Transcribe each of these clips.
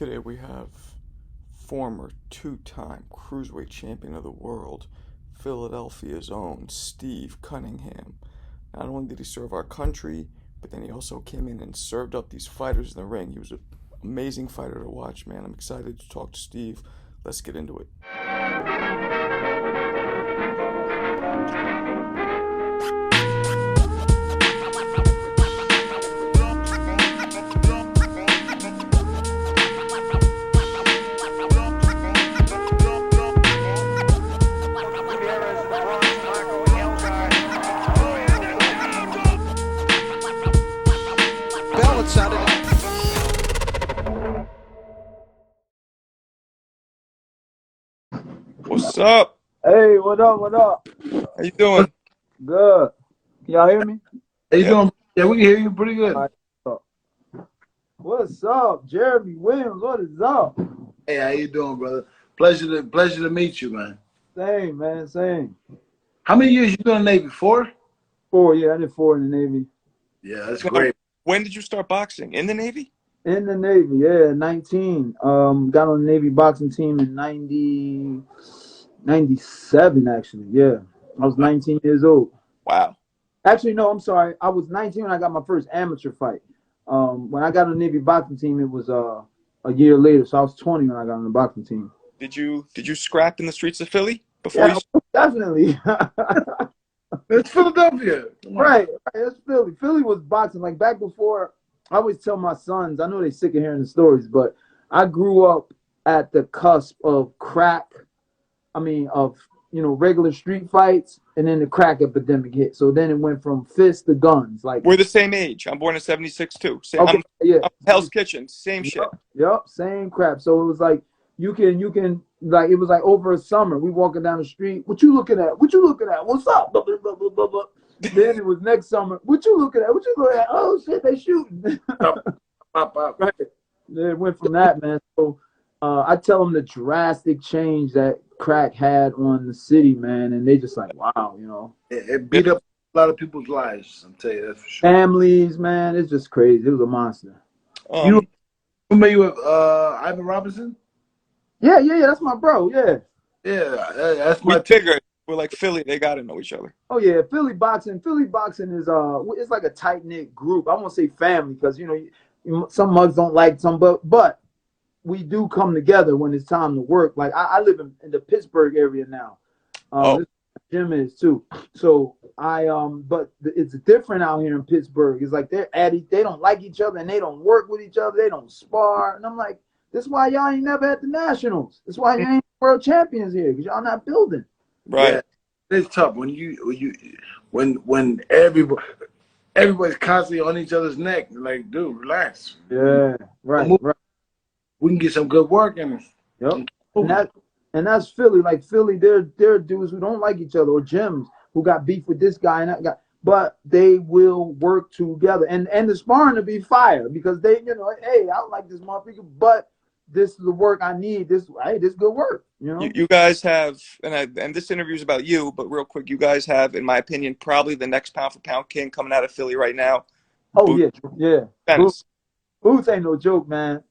Today we have former two-time Cruiserweight champion of the world, Philadelphia's own Steve Cunningham. Not only did he serve our country, but then he also came in and served up these fighters in the ring. He was an amazing fighter to watch, man. I'm excited to talk to Steve. Let's get into it. What's up? Hey, what up? What up? How you doing? Good. Can y'all hear me? How you doing? Yeah, we can hear you pretty good. All right. What's up, Jeremy Williams? What is up? Hey, how you doing, brother? Pleasure to meet you, man. Same, man. Same. How many years you been in the Navy? 4? 4, yeah. I did 4 in the Navy. Yeah, that's great. When did you start boxing? In the Navy? In the Navy, yeah. 19. Got on the Navy boxing team in 97, actually. Yeah. I was 19 years old. Wow. Actually, no, I'm sorry. I was 19 when I got my first amateur fight. When I got on the Navy boxing team, it was a year later. So I was 20 when I got on the boxing team. Did you scrap in the streets of Philly before Yeah, definitely. It's Philadelphia. Right. It's Philly. Philly was boxing. Like back before, I always tell my sons, I know they're sick of hearing the stories, but I grew up at the cusp of regular street fights, and then the crack epidemic hit. So then it went from fists to guns. Like We're the same age. I'm born in '76 too. okay, I'm Hell's Kitchen. Same shit. Yep, same crap. So it was like you can like it was like over a summer. We walking down the street. What you looking at? What you looking at? What's up? Blah, blah, blah, blah, blah, blah. Then it was next summer. What you looking at? What you looking at? Oh shit, they shooting. Right. It went from that, man. So I tell them the drastic change that crack had on the city, man, and they just like, wow, you know. It beat up a lot of people's lives. I'm telling you that for sure. Families, man, it's just crazy. It was a monster. You familiar with Ivan Robinson? Yeah, that's my bro. Yeah. Yeah, that's my. We figured we're like Philly. They got to know each other. Oh yeah, Philly boxing is it's like a tight knit group. I won't say family because some mugs don't like some, but we do come together when it's time to work. Like I live in the Pittsburgh area now. This gym is too. So but it's different out here in Pittsburgh. It's like they don't like each other and they don't work with each other. They don't spar, and I'm like, this is why y'all ain't never at the nationals. This is why you ain't world champions here because y'all not building. Right. Yeah, it's tough when everybody's constantly on each other's neck. Like, dude, relax. Yeah, right. We can get some good work in. Yep. And that's Philly. Like Philly, they're dudes who don't like each other, or gyms who got beef with this guy and that guy. But they will work together. And the sparring to be fire because they, hey, I don't like this motherfucker, but this is the work I need. This good work. You guys have, and this interview is about you, but real quick, you guys have, in my opinion, probably the next pound for pound king coming out of Philly right now. Oh yeah. Boots ain't no joke, man.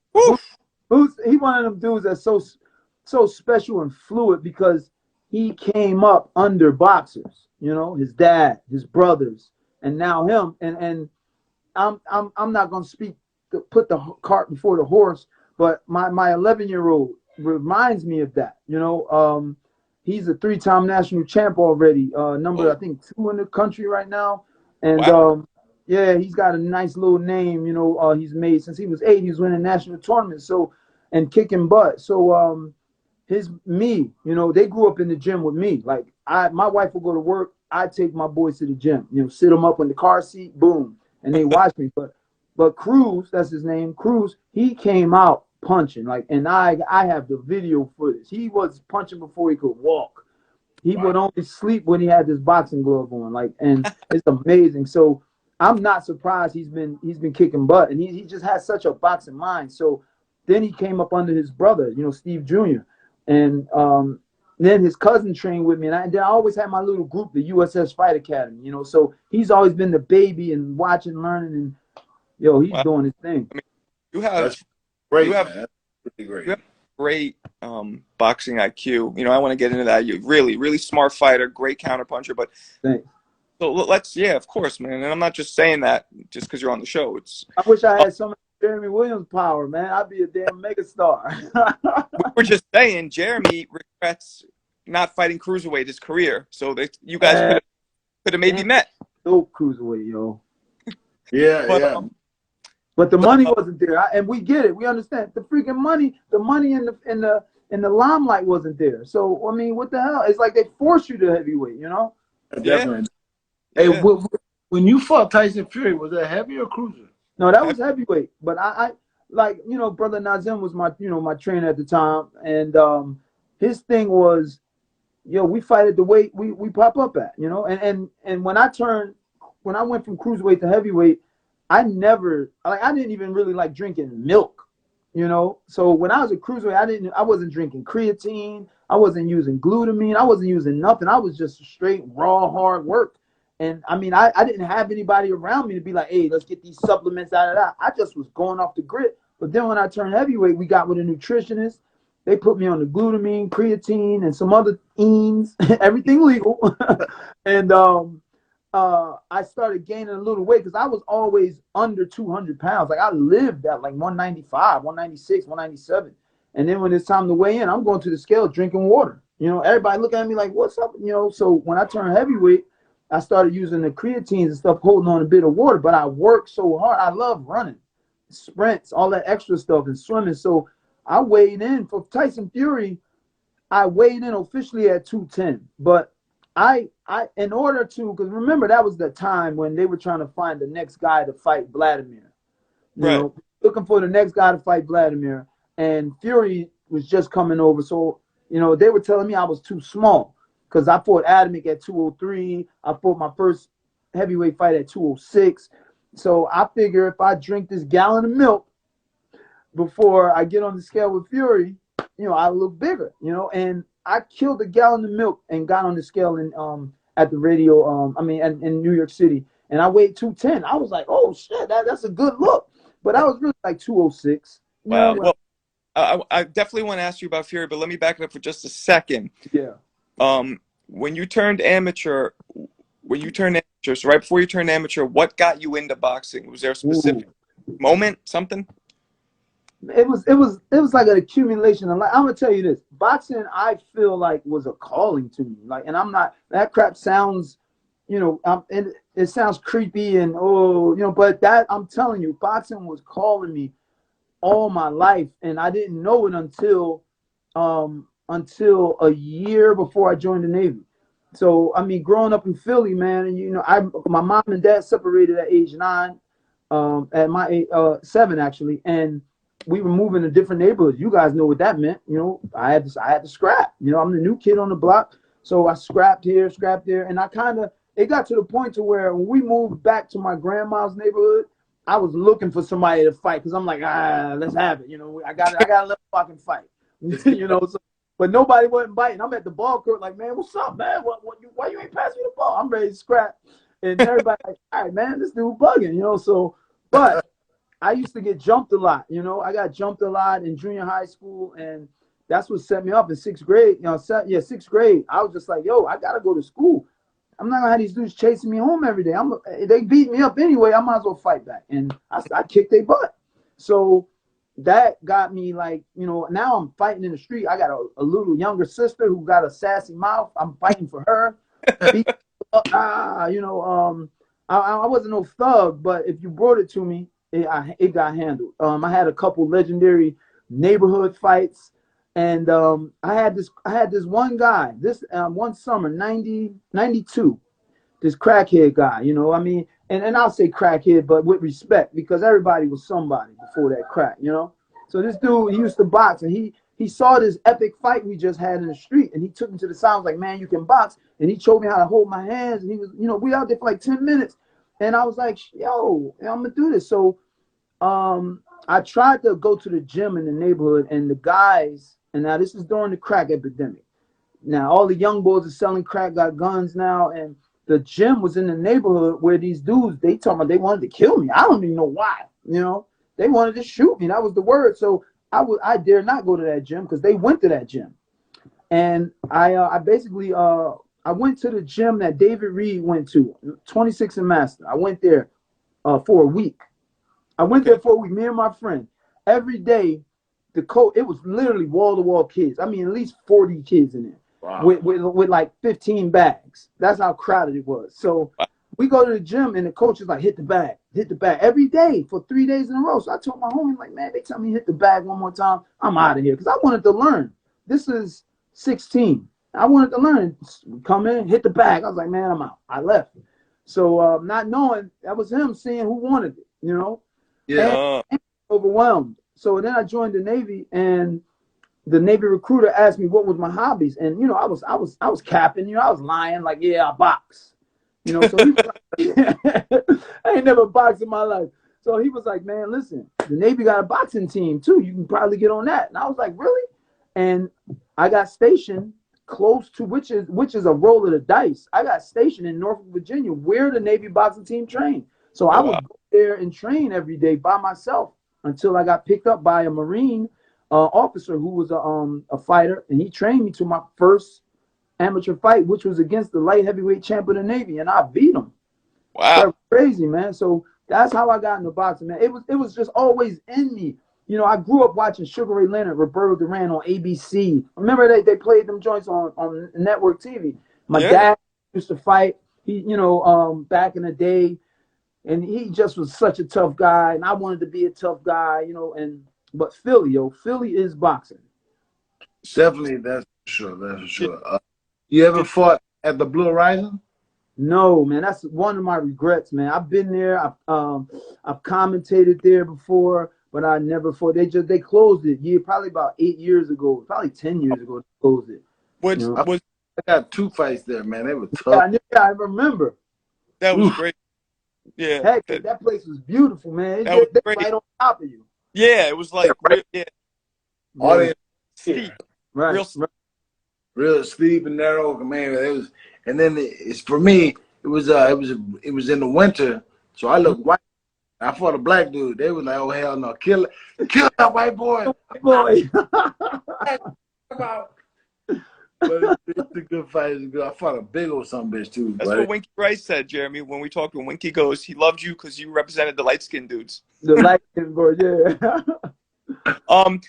Boots, he one of them dudes that's so special and fluid because he came up under boxers. His dad, his brothers, and now him. And I'm not gonna put the cart before the horse, but my 11-year-old reminds me of that. He's a 3-time national champ already. I think 2 in the country right now, and wow. Yeah, he's got a nice little name. He's made since he was 8. He was winning national tournaments, and kicking butt. So they grew up in the gym with me. Like my wife will go to work. I take my boys to the gym. Sit them up in the car seat, boom, and they watch me. But Cruz, that's his name, Cruz. He came out punching and I have the video footage. He was punching before he could walk. He would only sleep when he had this boxing glove on. And it's amazing. So I'm not surprised he's been kicking butt, and he just has such a boxing mind. So then he came up under his brother, Steve Jr. And then his cousin trained with me, and I always had my little group, the USS Fight Academy. So he's always been the baby and watching, learning, and he's doing his thing. I mean, you have great, you have man. Really great. You have great boxing IQ. You know, I want to get into that. You're really, really smart fighter, great counterpuncher. But Thanks. so let's, yeah, of course, man. And I'm not just saying that just because you're on the show. It's I wish I had some Jeremy Williams power, man. I'd be a damn megastar. we were just saying Jeremy regrets not fighting cruiserweight his career. So you guys could have maybe Damn, met. dope cruiserweight, yo. Yeah, But yeah. But the but money wasn't there, and we get it. We understand the freaking money. The money in the limelight wasn't there. So I mean, what the hell? It's like they force you to heavyweight, you know? yeah, Definitely. Hey, yeah. when you fought Tyson Fury, was that heavy or cruiser? No, that was heavyweight. But I like, you know, brother Nazim was my, you know, my trainer at the time, and his thing was, yo, we fight at the weight we pop up at, you know. And when I went from cruiserweight to heavyweight, I didn't even really like drinking milk, you know. So when I was a cruiserweight, I wasn't drinking creatine, I wasn't using glutamine, I wasn't using nothing. I was just straight raw hard work. And I mean, I didn't have anybody around me to be like, hey, let's get these supplements out of that. I just was going off the grit. But then when I turned heavyweight, we got with a nutritionist. They put me on the glutamine, creatine, and some other enes, everything legal. And I started gaining a little weight because I was always under 200 pounds. Like I lived at like 195, 196, 197. And then when it's time to weigh in, I'm going to the scale drinking water. You know, everybody look at me like, what's up? You know, so when I turned heavyweight, I started using the creatines and stuff, holding on a bit of water. But I worked so hard. I love running, sprints, all that extra stuff, and swimming. So I weighed in for Tyson Fury. I weighed in officially at 210, but in order to, because remember that was the time when they were trying to find the next guy to fight Vladimir, you Right. know, looking for the next guy to fight Vladimir, and Fury was just coming over, so you know they were telling me I was too small because I fought Adamic at 203, I fought my first heavyweight fight at 206, so I figure if I drink this gallon of milk before I get on the scale with Fury, you know, I look bigger, you know, and I killed a gallon of milk and got on the scale in at the radio, in New York City, and I weighed 210. I was like, oh shit, that's a good look. But I was really like 206. You Wow. know, Well, I definitely want to ask you about Fury, but let me back it up for just a second. yeah. When you turned amateur, so right before you turned amateur, what got you into boxing? Was there a specific moment, something? It was like an accumulation of, like, I'm gonna tell you this, boxing I feel like was a calling to me, like, and I'm not, that crap sounds, you know, it sounds creepy and, oh, you know, but that, I'm telling you, boxing was calling me all my life, and I didn't know it until a year before I joined the Navy. So I mean, growing up in Philly, man, and you know, my mom and dad separated at age 9, at my age 7 actually, and we were moving to different neighborhoods. You guys know what that meant. You know, I had to scrap. You know, I'm the new kid on the block, so I scrapped here, scrapped there, and it got to the point to where when we moved back to my grandma's neighborhood, I was looking for somebody to fight because I'm like, let's have it. You know, I got to let fucking fight. You know, so, but nobody wasn't biting. I'm at the ball court like, man, what's up, man? Why you ain't passing me the ball? I'm ready to scrap, and everybody like, all right, man, this dude bugging. You know, so but I used to get jumped a lot. You know, I got jumped a lot in junior high school, and that's what set me up in 6th grade. You know, 6th grade. I was just like, yo, I gotta go to school. I'm not gonna have these dudes chasing me home every day. They beat me up anyway. I might as well fight back, and I kicked their butt. So that got me, like, you know, now I'm fighting in the street. I got a little younger sister who got a sassy mouth. I'm fighting for her. You know, I wasn't no thug, but if you brought it to me, it got handled. I had a couple legendary neighborhood fights, and I had this one guy, this one summer, 92, this crackhead guy, you know, I mean, and I'll say crackhead, but with respect, because everybody was somebody before that crack, you know. So this dude, he used to box, and he saw this epic fight we just had in the street, and he took me to the side. I was like, man, you can box, and he showed me how to hold my hands, and he was, you know, we out there for like 10 minutes, and I was like, yo, I'm gonna do this. So I tried to go to the gym in the neighborhood, and the guys, and now this is during the crack epidemic. Now all the young boys are selling crack, got guns now, and the gym was in the neighborhood where these dudes, they talking about they wanted to kill me. I don't even know why, you know. They wanted to shoot me. That was the word. So I dare not go to that gym because they went to that gym. And I basically I went to the gym that David Reed went to, 26 and Master. I went there for a week. I went there for a week, me and my friend. Every day, the coach, it was literally wall to wall kids. I mean, at least 40 kids in there. Wow. With like 15 bags. That's how crowded it was. So we go to the gym and the coach is like, hit the bag every day for 3 days in a row. So I told my homie, like, man, they tell me hit the bag one more time, I'm out of here. Because I wanted to learn. This is 16. I wanted to learn. Come in, hit the bag. I was like, man, I'm out. I left. So not knowing, that was him seeing who wanted it, you know? Yeah. And overwhelmed. So then I joined the Navy, and the Navy recruiter asked me what was my hobbies. And, you know, I was capping, you know, I was lying, like, yeah, I box. You know, so he was like, I ain't never boxed in my life. So he was like, man, listen, the Navy got a boxing team too. You can probably get on that. And I was like, really? And I got stationed close to, which is a roll of the dice. I got stationed in Norfolk, Virginia, where the Navy boxing team trained. So I would go there and train every day by myself until I got picked up by a Marine officer who was a fighter, and he trained me to my first amateur fight, which was against the light heavyweight champ of the Navy, and I beat him. Wow. So crazy, man. So that's how I got into boxing, man. It was just always in me. You know, I grew up watching Sugar Ray Leonard, Roberto Duran on ABC. Remember they played them joints on network TV. My dad used to fight. He, you know, back in the day, and he just was such a tough guy, and I wanted to be a tough guy, you know. But Philly is boxing. Definitely, that's for sure. That's for sure. You ever fought at the Blue Horizon? No, man, that's one of my regrets, man. I've been there. I've commentated there before, but I never fought. They closed it. Yeah, probably about 8 years ago, probably 10 years ago. They closed it. I got 2 fights there, man. They were tough. Yeah, I remember. That was great. Yeah, heck, that place was beautiful, man. That was They great. right on top of you. Yeah, it was like Audience steep, right, real steep and narrow, man. It was, and then it's for me. It was in the winter, so I looked white. I fought a black dude. They was like, "Oh hell no, kill that white boy." But it's a good fight. It's good. I fought a big old some bitch too. That's what Winky Rice said, Jeremy. When we talked to him, Winky goes, he loved you because you represented the light skinned dudes. The light skinned boy, yeah.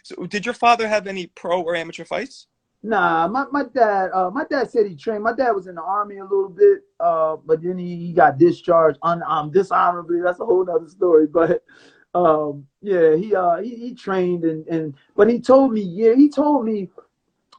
So did your father have any pro or amateur fights? Nah, my dad said he trained. My dad was in the Army a little bit, but then he got discharged dishonorably. That's a whole other story. But yeah, he trained but he told me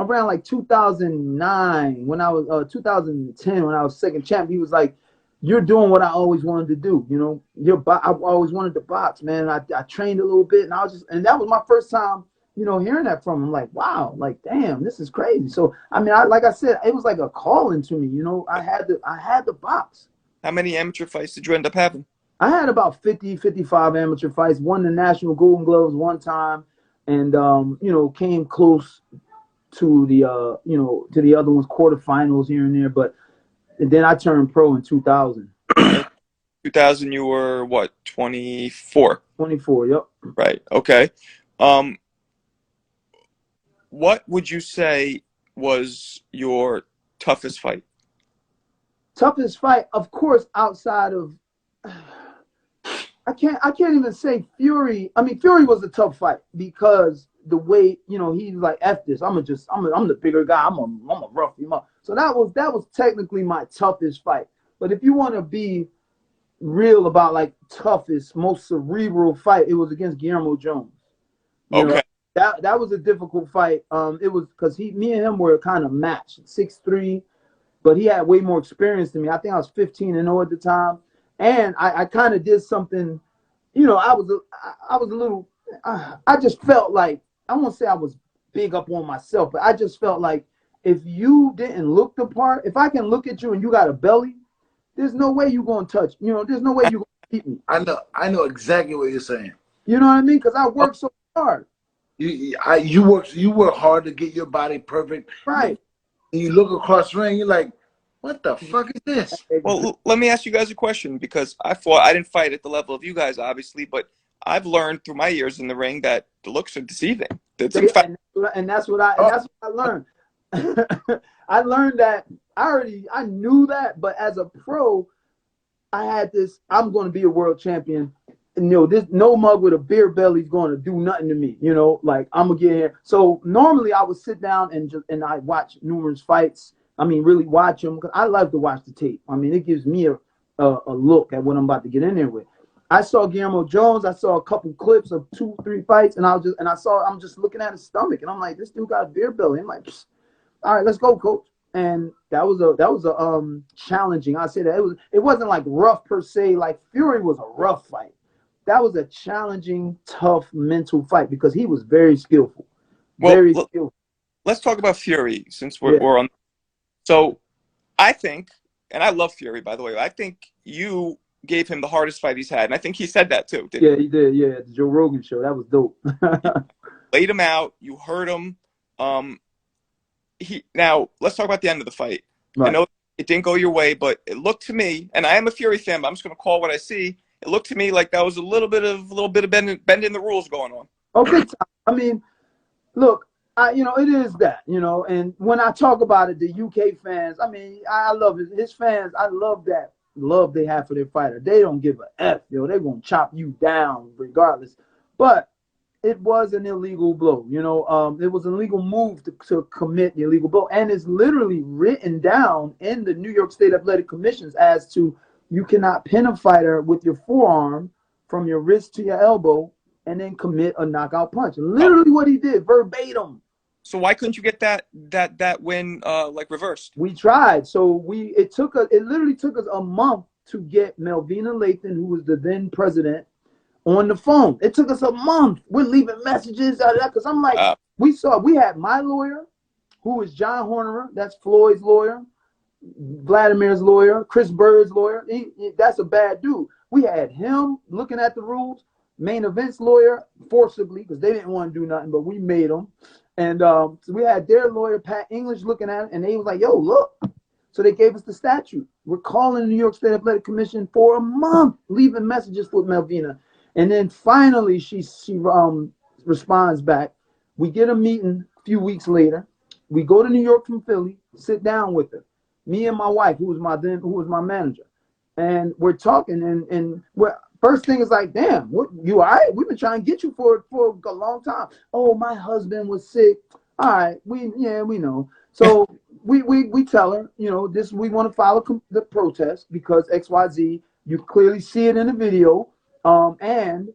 around like 2009 when I was 2010 when I was second champ. He was like, "You're doing what I always wanted to do. You know, I always wanted to box, man. I trained a little bit, and that was my first time, you know, hearing that from him. Like, wow, like, damn, this is crazy." So, I mean, like I said, it was like a calling to me. You know, I had to box. How many amateur fights did you end up having? I had about 50, 55 amateur fights. Won the National Golden Gloves one time, and you know, came close to the to the other ones, quarterfinals here and there. But then I turned pro in 2000. 2000, you were what, 24? 24, yep. Right. Okay. What would you say was your toughest fight? Toughest fight, of course, outside of I can't even say Fury. I mean, Fury was a tough fight because the way, you know, he's like, F this. I'm the bigger guy. I'm a rough him up. So that was technically my toughest fight. But if you want to be real about like toughest, most cerebral fight, it was against Guillermo Jones. You know, that was a difficult fight. It was because me and him were kind of matched, 6'3", but he had way more experience than me. I think I was 15-0 at the time, and I kind of did something. You know, I was a little. I just felt like, I won't say I was big up on myself, but I just felt like if you didn't look the part, if I can look at you and you got a belly, there's no way you're going to touch. You know, there's no way you're going to beat me. I know exactly what you're saying. You know what I mean? Because I worked so hard. You work hard to get your body perfect. Right. And you look across the ring, you're like, what the fuck is this? Well, let me ask you guys a question, because I didn't fight at the level of you guys, obviously, but I've learned through my years in the ring that the looks are deceiving. And that's what I learned. I learned that I knew that, but as a pro, I had this. I'm going to be a world champion. And, this no mug with a beer belly is going to do nothing to me. Like I'm gonna get here. So normally I would sit down and I watch numerous fights. I mean, really watch them because I love to watch the tape. I mean, it gives me a look at what I'm about to get in there with. I saw Guillermo Jones. I saw a couple clips of 2-3 fights, and I'm just looking at his stomach, and I'm like, this dude got a beer belly. I'm like, all right, let's go, coach. And that was a challenging. I say that it wasn't like rough per se. Like Fury was a rough fight. That was a challenging, tough mental fight because he was very skillful. Very skillful. Let's talk about Fury since we're on. So I think, and I love Fury, by the way, I think you gave him the hardest fight he's had. And I think he said that too. Yeah, he did. Yeah, at the Joe Rogan show. That was dope. Laid him out. You hurt him. Now, let's talk about the end of the fight. Right. I know it didn't go your way, but it looked to me, and I am a Fury fan, but I'm just going to call what I see. It looked to me like that was a little bit of bending the rules going on. Oh, big time. I mean, look, it is that, and when I talk about it, the UK fans, I mean, I love his fans. I love that love they have for their fighter. They don't give a F, they're going to chop you down regardless. But it was an illegal blow, it was an illegal move to commit the illegal blow. And it's literally written down in the New York State Athletic Commissions as to you cannot pin a fighter with your forearm from your wrist to your elbow and then commit a knockout punch. Literally what he did, verbatim. So why couldn't you get that win like reversed? We tried. So it literally took us a month to get Melvina Lathan, who was the then president, on the phone. It took us a month. We're leaving messages out of that because I'm like, we had my lawyer, who is John Hornerer, that's Floyd's lawyer, Vladimir's lawyer, Chris Bird's lawyer. That's a bad dude. We had him looking at the rules, Main Event's lawyer, forcibly, because they didn't want to do nothing, but we made them. And so we had their lawyer, Pat English, looking at it, and they was like, yo, look. So they gave us the statute. We're calling the New York State Athletic Commission for a month, leaving messages with Melvina. And then finally she responds back. We get a meeting a few weeks later. We go to New York from Philly, sit down with her. Me and my wife, who was my manager. And we're talking, and first thing is like, damn, you all right? We've been trying to get you for a long time. Oh, my husband was sick. All right, we know. So we tell her, we want to file the protest because XYZ. You clearly see it in the video, and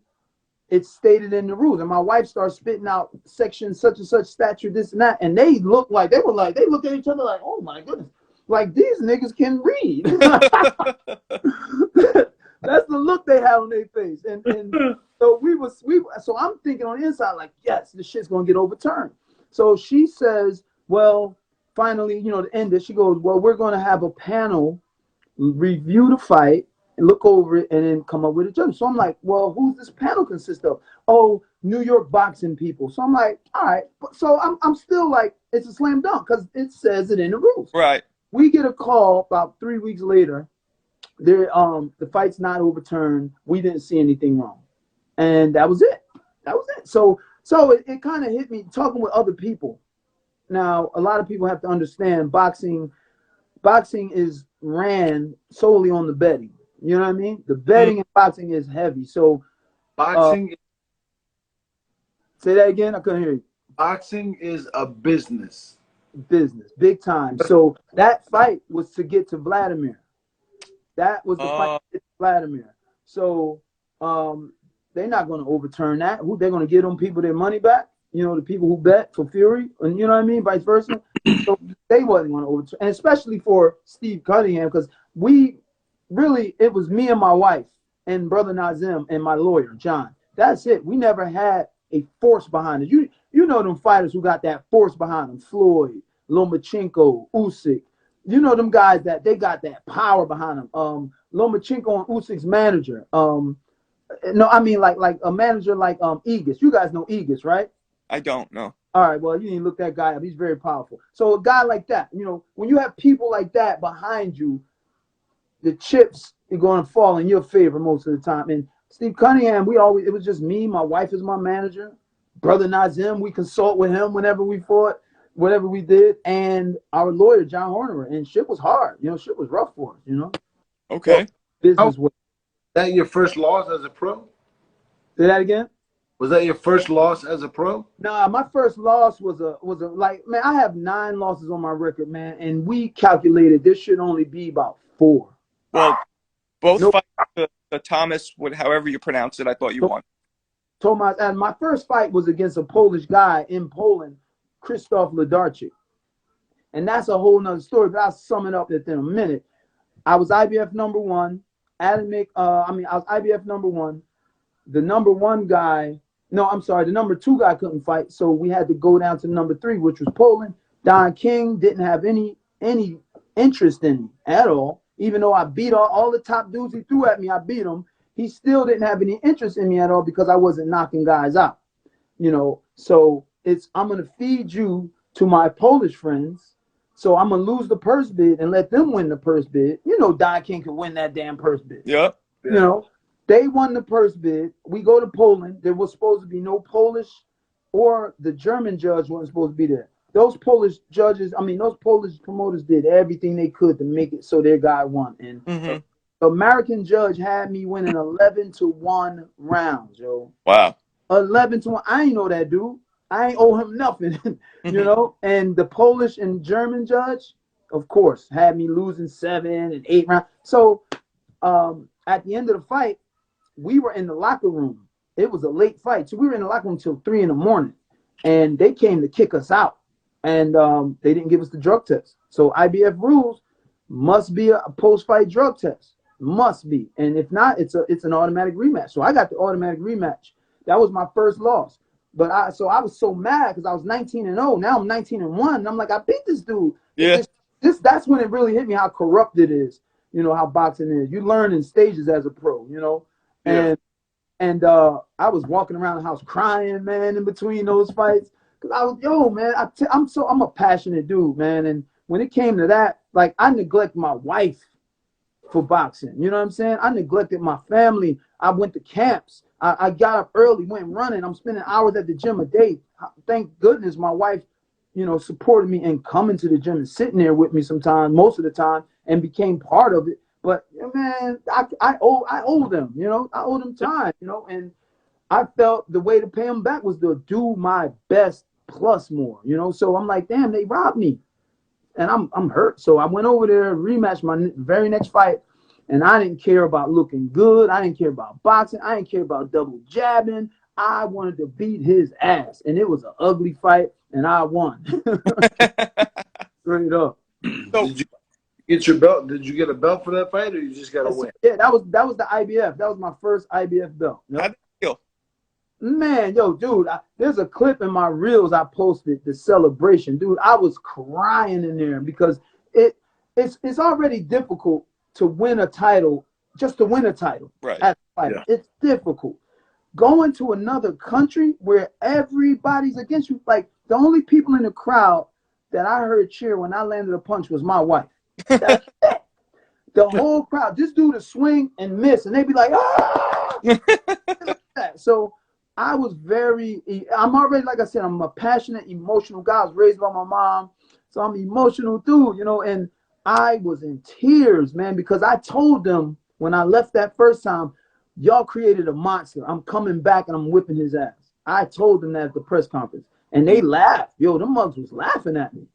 it's stated in the rules. And my wife starts spitting out section such and such statute, this and that, and they look at each other like, oh my goodness, like these niggas can read. That's the look they have on their face. And so so I'm thinking on the inside, like, yes, this shit's gonna get overturned. So she says, well, finally, to end it, she goes, well, we're gonna have a panel review the fight and look over it and then come up with a judge. So I'm like, well, who's this panel consist of? Oh, New York boxing people. So I'm like, all right. So I'm still like, it's a slam dunk because it says it in the rules. Right. We get a call about 3 weeks later. The fight's not overturned. We didn't see anything wrong. And that was it. So it kind of hit me talking with other people. Now, a lot of people have to understand boxing is ran solely on the betting. You know what I mean? The betting in boxing is heavy. So boxing say that again? I couldn't hear you. Boxing is a business. Big time. So that fight was to get to Vladimir. That was the fight to get to Vladimir. So they're not going to overturn that. They're going to give them people their money back. The people who bet for Fury, and you know what I mean, vice versa. So they wasn't going to overturn, and especially for Steve Cunningham, because it was me and my wife and brother Nazim and my lawyer John. That's it. We never had a force behind it. You know them fighters who got that force behind them: Floyd, Lomachenko, Usyk. You know them guys that they got that power behind them. Lomachenko and Usyk's manager. No, I mean like a manager like Aegis. You guys know Aegis, right? I don't know. All right, well, you need to look that guy up. He's very powerful. So a guy like that, when you have people like that behind you, the chips are going to fall in your favor most of the time. And Steve Cunningham, it was just me. My wife is my manager. Brother Nazim, we consult with him whenever we fought, whatever we did, and our lawyer John Horner. And shit was hard, shit was rough for us, Okay. Business was. That your first loss as a pro? Say that again. Was that your first loss as a pro? Nah, my first loss was a like, man, I have 9 losses on my record, man, and we calculated this should only be about 4. Well, both Nope. fights the Thomas, however you pronounce it, I thought you won. Tomas, and my first fight was against a Polish guy in Poland, Krzysztof Ledarczyk. And that's a whole nother story, but I'll sum it up within a minute. I was IBF number 1. I was IBF number 1. The number 1 guy, the number 2 guy couldn't fight, so we had to go down to number 3, which was Poland. Don King didn't have any interest in me at all. Even though I beat all the top dudes he threw at me, I beat him. He still didn't have any interest in me at all because I wasn't knocking guys out. So I'm going to feed you to my Polish friends. So I'm going to lose the purse bid and let them win the purse bid. Don King could win that damn purse bid. Yeah. They won the purse bid. We go to Poland. There was supposed to be no Polish, or the German judge wasn't supposed to be there. Those Polish promoters did everything they could to make it so their guy won. And the American judge had me winning 11-1 rounds, yo. Wow. 11-1. I ain't know that dude. I ain't owe him nothing, And the Polish and German judge, of course, had me losing 7 and 8 rounds. So at the end of the fight, we were in the locker room. It was a late fight, so we were in the locker room till 3 a.m, and they came to kick us out, and they didn't give us the drug test. So IBF rules must be a post-fight drug test, must be, and if not, it's an automatic rematch. So I got the automatic rematch. That was my first loss, but I was so mad because I was 19-0. Now I'm 19-1, and I'm like, I beat this dude. Yeah. That's when it really hit me how corrupt it is. How boxing is. You learn in stages as a pro, And I was walking around the house crying, man, in between those fights. Cause I was, man, I'm a passionate dude, man. And when it came to that, like, I neglected my wife for boxing. You know what I'm saying? I neglected my family. I went to camps. I got up early, went running. I'm spending hours at the gym a day. Thank goodness my wife, supported me and coming to the gym and sitting there with me sometimes, most of the time, and became part of it. But man, I owe them, I owe them time, and I felt the way to pay them back was to do my best plus more, So I'm like, damn, they robbed me, and I'm hurt. So I went over there, rematched my very next fight, and I didn't care about looking good. I didn't care about boxing. I didn't care about double jabbing. I wanted to beat his ass, and it was an ugly fight, and I won. Straight up. So, did you get your belt? Did you get a belt for that fight, or you just got to win? Yeah, that was the IBF. That was my first IBF belt. Yep. How'd it feel? Man, dude, there's a clip in my reels I posted, the celebration. Dude, I was crying in there because it's already difficult to win a title, just to win a title. Right. As a fighter. Yeah. It's difficult. Going to another country where everybody's against you, like, the only people in the crowd that I heard cheer when I landed a punch was my wife. That's it. The whole crowd, this dude would swing and miss, and they'd be like, ah! So I was I'm already, like I said, I'm a passionate, emotional guy. I was raised by my mom, so I'm an emotional dude, and I was in tears, man, because I told them when I left that first time, y'all created a monster. I'm coming back and I'm whipping his ass. I told them that at the press conference, and they laughed. Yo, them mugs was laughing at me.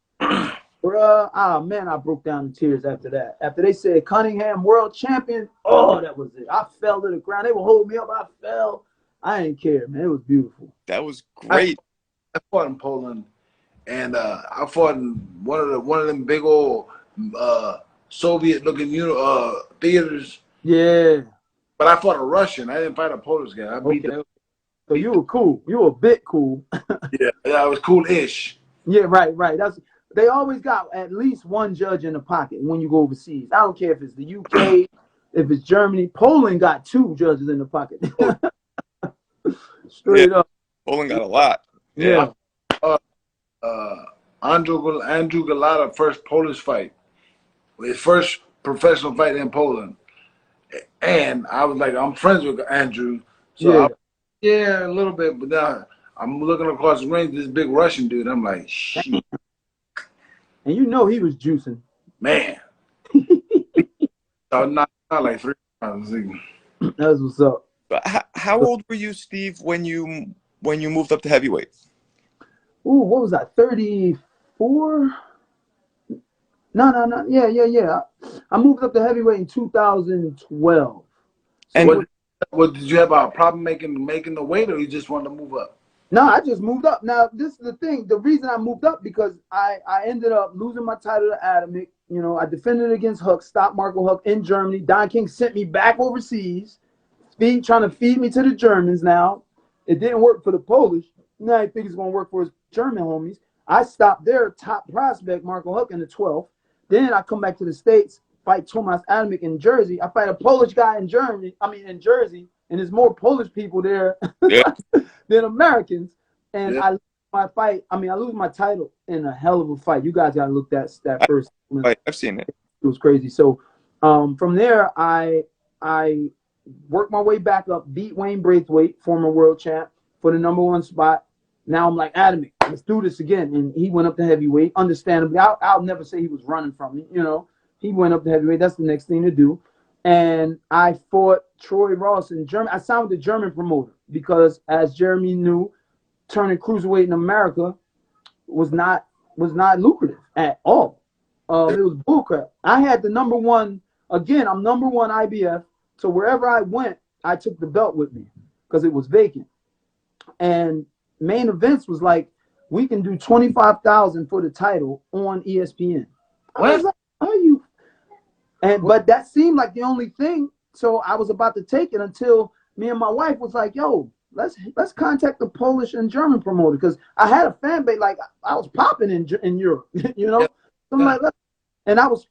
Bruh, man, I broke down in tears after that. After they said Cunningham world champion, that was it. I fell to the ground. They would hold me up. I fell. I didn't care, man. It was beautiful. That was great. I fought in Poland, and I fought in one of them big old Soviet-looking theaters. Yeah. But I fought a Russian. I didn't fight a Polish guy. I beat them. So you were cool. You were a bit cool. Yeah, I was cool-ish. Yeah, right. They always got at least one judge in the pocket when you go overseas. I don't care if it's the UK, if it's Germany. Poland got 2 judges in the pocket. Straight up. Poland got a lot. Yeah. Andrew Galata, first Polish fight. His first professional fight in Poland. And I was like, I'm friends with Andrew. So Yeah. yeah, a little bit. But now I'm looking across the ring, this big Russian dude. I'm like, shit, And you know he was juicing. man. So I knocked out like 3 times. That's what's up. How old were you, Steve, when you moved up to heavyweight? Ooh, what was that? 34? No. Yeah. I moved up to heavyweight in 2012. So And What did you have a problem making the weight, or you just wanted to move up? no, I just moved up. Now, this is the thing. The reason I moved up because I ended up losing my title to Adamic. You know, I defended against Huck, stopped Marco Huck in Germany. Don King sent me back overseas, trying to feed me to the Germans now. It didn't work for the Polish. Now I think it's going to work for his German homies. I stopped their top prospect, Marco Huck, in the 12th. Then I come back to the States, fight Tomasz Adamic in Jersey. I fight a Polish guy in Jersey, and there's more Polish people there yeah, than Americans. And Yeah. I lose my fight. I lose my title in a hell of a fight. You guys got to look that first. I've seen it. It was crazy. So from there, I worked my way back up, beat Wayne Braithwaite, former world champ, for the #1 spot. Now I'm like, Adamic, let's do this again. And he went up to heavyweight. Understandably, I'll never say he was running from me. You know, he went up to heavyweight. That's the next thing to do. And I fought Troy Ross in Germany. I signed with the German promoter because, as Jeremy knew, turning cruiserweight in America was not lucrative at all. It was bullcrap. I had the #1 again. I'm #1 IBF. So wherever I went, I took the belt with me because it was vacant. And main events was like, we can do 25,000 for the title on ESPN. I was like, are you? But that seemed like the only thing. So I was about to take it until me and my wife was like, yo, let's contact the Polish and German promoter because I had a fan base. Like I was popping in Europe, you know. So I'm like, and I was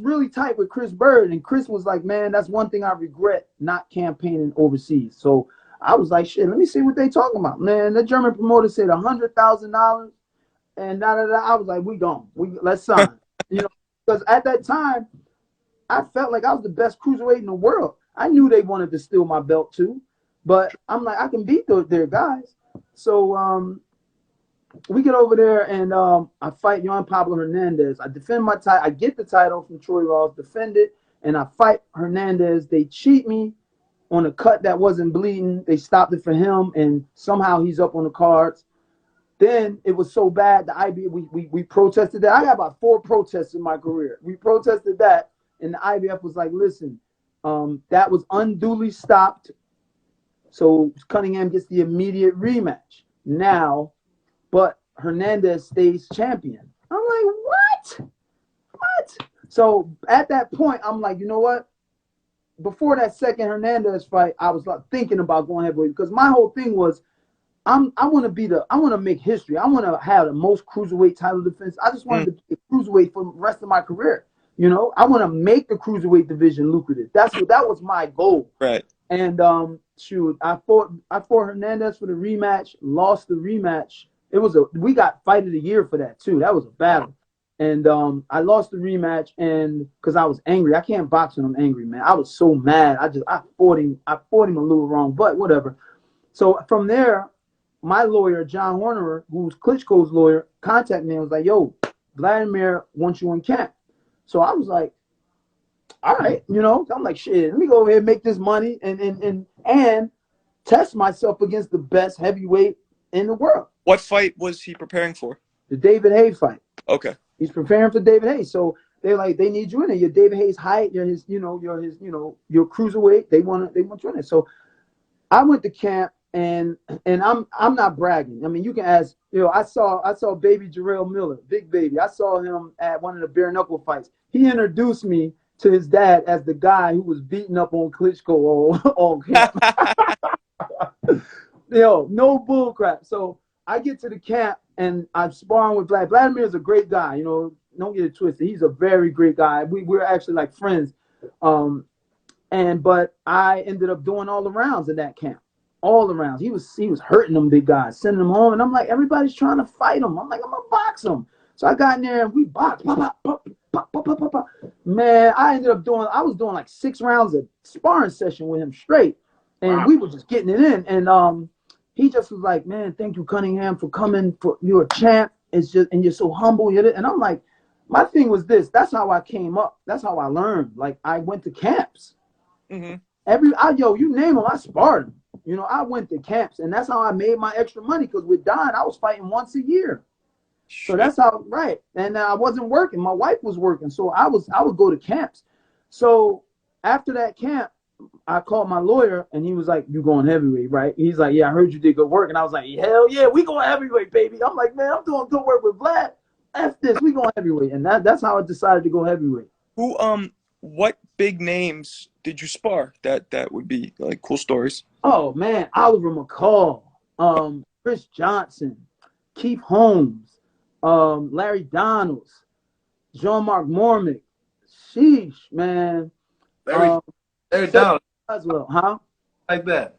really tight with Chris Bird, and Chris was like, man, that's one thing I regret not campaigning overseas. So I was like, shit, let me see what they talking about. Man, the German promoter said $100,000 and I was like, let's sign. You know, because at that time, I felt like I was the best cruiserweight in the world. I knew they wanted to steal my belt too, but I'm like, I can beat their guys. So we get over there and I fight Juan Pablo Hernandez. I defend my title. I get the title from Troy Ross, defend it, and I fight Hernandez. They cheat me on a cut that wasn't bleeding. They stopped it for him, and somehow he's up on the cards. Then it was so bad, the IBF, we protested that. I got about 4 protests in my career. We protested that, and the IBF was like, listen, that was unduly stopped, so Cunningham gets the immediate rematch now, but Hernandez stays champion. I'm like, what? So at that point, I'm like, you know what? Before that second Hernandez fight, I was like thinking about going heavyweight because my whole thing was, I want to make history. I want to have the most cruiserweight title defense. I just wanted to be a cruiserweight for the rest of my career. You know, I want to make the cruiserweight division lucrative. That was my goal. Right. And I fought Hernandez for the rematch, lost the rematch. We got fight of the year for that too. That was a battle. And I lost the rematch, and because I was angry. I can't box when I'm angry, man. I was so mad. I fought him a little wrong, but whatever. So from there, my lawyer, John Hornerer, who's Klitschko's lawyer, contacted me and was like, yo, Vladimir wants you in camp. So I was like, all right, you know, I'm like, shit, let me go over here and make this money and test myself against the best heavyweight in the world. What fight was he preparing for? The David Hayes fight. Okay. He's preparing for David Hayes. So they're like, they need you in it. You're David Hayes' height. You're his, you're cruiserweight. They want you in it. So I went to camp, and I'm not bragging. I mean, you can ask. You know, I saw Baby Jarrell Miller, Big Baby. I saw him at one of the bare knuckle fights. He introduced me to his dad as the guy who was beating up on Klitschko all camp. Yo, no bull crap. So I get to the camp and I'm sparring with Vladimir is a great guy. You know, don't get it twisted. He's a very great guy. We're actually like friends. But I ended up doing all the rounds in that camp. All the rounds. He was hurting them big guys, sending them home. And I'm like, everybody's trying to fight him. I'm like, I'm gonna box him. So I got in there and we boxed. Man, I was doing like 6 rounds of sparring session with him straight. And Wow. we were just getting it in. And he just was like, man, thank you, Cunningham, for coming. You're a champ. It's just, and you're so humble. And I'm like, my thing was this. That's how I came up. That's how I learned. Like, I went to camps. Mm-hmm. You name them, I sparred them. I went to camps, and that's how I made my extra money. Because with Don, I was fighting once a year. So that's how, right. And I wasn't working. My wife was working. So I would go to camps. So after that camp, I called my lawyer, and he was like, you going heavyweight, right? He's like, yeah, I heard you did good work. And I was like, hell yeah, we going heavyweight, baby. I'm like, man, I'm doing good work with Vlad. F this, we going heavyweight. And that's how I decided to go heavyweight. What big names did you spar that would be like cool stories? Oh, man, Oliver McCall, Chris Johnson, Keith Holmes, Larry Donalds, Jean-Marc Mormick. Sheesh, man. Larry Donald, As well, huh? like that.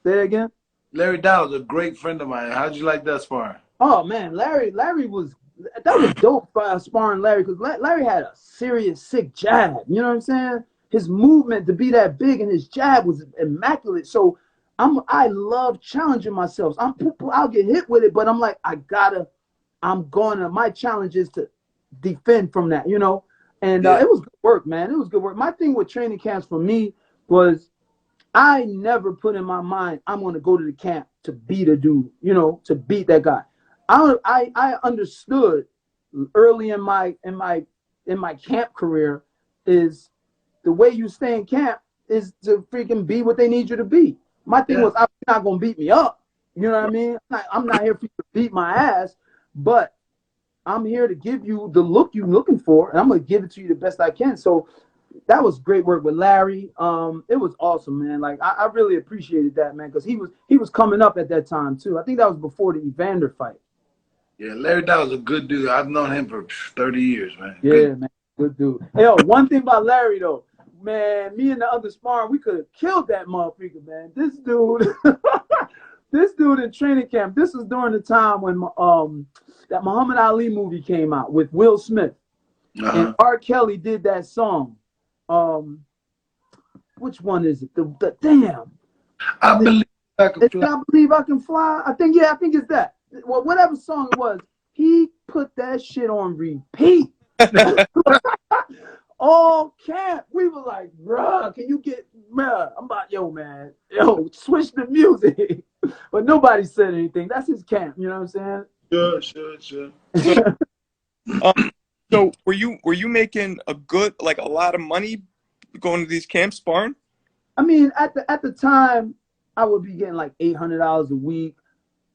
Say it again. Larry Donald's a great friend of mine. How'd you like that sparring? Oh man, that was dope sparring Larry, because Larry had a serious sick jab. You know what I'm saying? His movement to be that big and his jab was immaculate. So I love challenging myself. I'll get hit with it, but I'm like, my challenge is to defend from that, And Yeah. it was good work, man. It was good work. My thing with training camps for me was I never put in my mind I'm going to go to the camp to beat a dude, to beat that guy. I understood early in my camp career is the way you stay in camp is to freaking be what they need you to be. My thing was, I'm not going to beat me up. You know what I mean? I'm not here for you to beat my ass, but I'm here to give you the look you're looking for, and I'm going to give it to you the best I can. So that was great work with Larry. It was awesome, man. Like I really appreciated that, man, because he was coming up at that time too. I think that was before the Evander fight. Yeah, Larry Donald's a good dude. I've known him for 30 years, man. Yeah, Good. man, good dude. Hey, one thing about Larry though, man, me and the other sparring, we could have killed that motherfucker, man. This dude, this dude in training camp. This was during the time when that Muhammad Ali movie came out with Will Smith, and R. Kelly did that song. Which one is it? The damn. I believe I can fly. I believe I can fly. I think it's that. Well, whatever song it was, he put that shit on repeat. All camp, we were like, bruh, can you get, bruh? I'm about, man, switch the music. But nobody said anything. That's his camp. You know what I'm saying? Sure. So were you making a lot of money going to these camps sparring? I mean, at the time, I would be getting like $800 a week.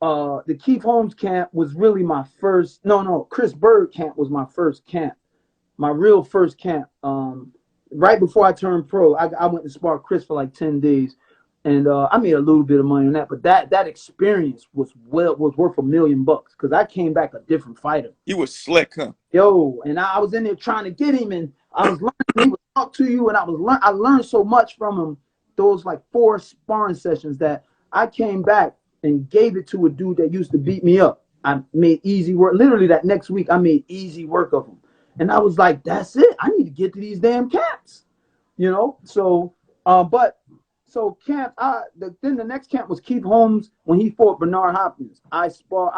The Keith Holmes camp was really my first. No, Chris Bird camp was my first camp, my real first camp. Right before I turned pro, I went to spar Chris for like 10 days, and I made a little bit of money on that. But that experience was worth $1 million because I came back a different fighter. He was slick, huh? And I was in there trying to get him, and I was learning. He would talk to you, and I learned so much from him. Those like 4 sparring sessions that I came back and gave it to a dude that used to beat me up. I made easy work. Literally that next week, I made easy work of him. And I was like, that's it. I need to get to these damn camps, So, camp. Then the next camp was Keith Holmes when he fought Bernard Hopkins. I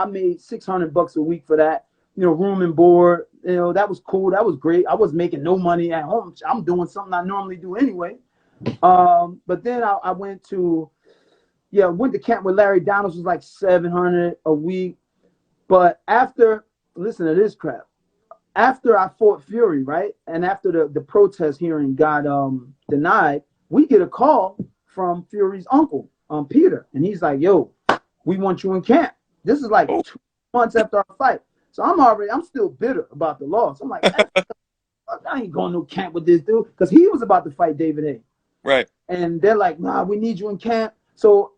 made $600 a week for that. Room and board. That was cool. That was great. I was making no money at home. I'm doing something I normally do anyway. But then I went to camp with Larry Donalds, was like $700 a week. But listen to this crap. After I fought Fury, right, and after the protest hearing got denied, we get a call from Fury's uncle, Peter, and he's like, "Yo, we want you in camp." This is like 2 months after our fight, so I'm still bitter about the loss. I'm like, I ain't going to no camp with this dude because he was about to fight David Haye. Right. And they're like, nah, we need you in camp. So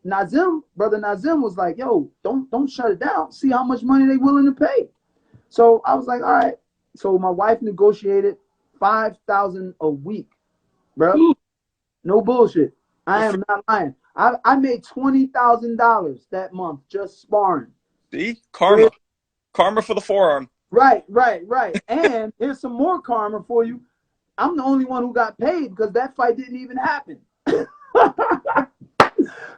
brother Nazim was like, yo, don't shut it down. See how much money they willing to pay. So I was like, all right. So my wife negotiated $5,000 a week, bro. Ooh. No bullshit. I am not lying. I made $20,000 that month just sparring. See? Karma for the forearm. Right. And here's some more karma for you. I'm the only one who got paid because that fight didn't even happen.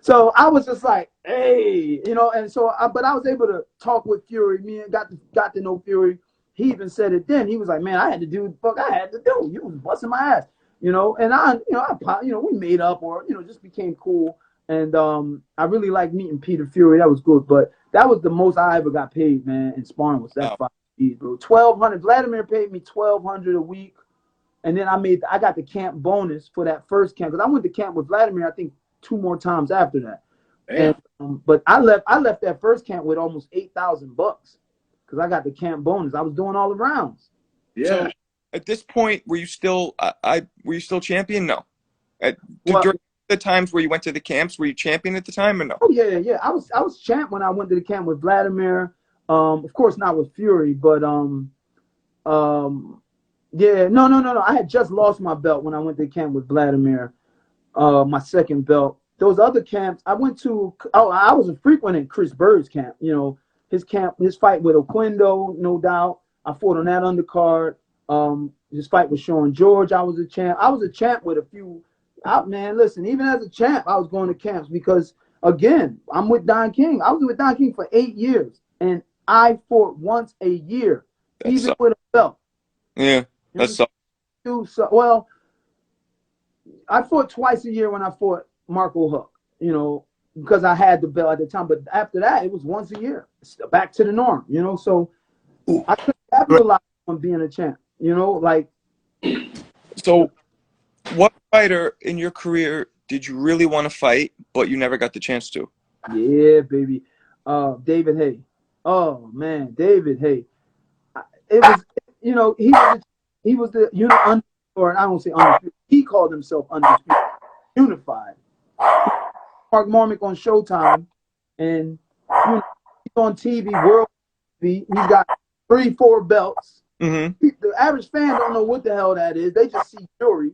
So I was just like, hey, and so but I was able to talk with Fury. Me and got to know Fury. He even said it then. He was like, man, I had to do the fuck I had to do. You was busting my ass, and we made up or just became cool. And I really like meeting Peter Fury. That was good. But that was the most I ever got paid, man, in sparring was that fight, bro. 1,200. Vladimir paid me 1,200 a week. And then I got the camp bonus for that first camp because I went to camp with Vladimir, I think 2 more times after that. Damn. And but I left that first camp with almost $8,000 because I got the camp bonus. I was doing all the rounds. Yeah. So at this point, were you still champion? No. During the times where you went to the camps, were you champion at the time or no? Oh yeah. I was champ when I went to the camp with Vladimir. Of course not with Fury, but yeah, no. I had just lost my belt when I went to camp with Vladimir. My second belt. Those other camps I went to. Oh, I was a frequent in Chris Bird's camp. His fight with Oquendo, no doubt. I fought on that undercard. His fight with Sean George, I was a champ. I was a champ with a few. Man, listen, even as a champ, I was going to camps because again, I'm with Don King. I was with Don King for 8 years, and I fought once a year, even with a belt. Yeah, that's so well. I fought twice a year when I fought Marco Huck, because I had the belt at the time. But after that, it was once a year. It's back to the norm, So I couldn't capitalize on being a champ, like. So, what fighter in your career did you really want to fight, but you never got the chance to? Yeah, baby. David Haye. Oh man, David Haye. It was, he was the or I don't say undisputed. He called himself undisputed, unified. Mark Marmick on Showtime, and he's on TV, world TV. He's got 3-4 belts. Mm-hmm. The average fan don't know what the hell that is. They just see Fury,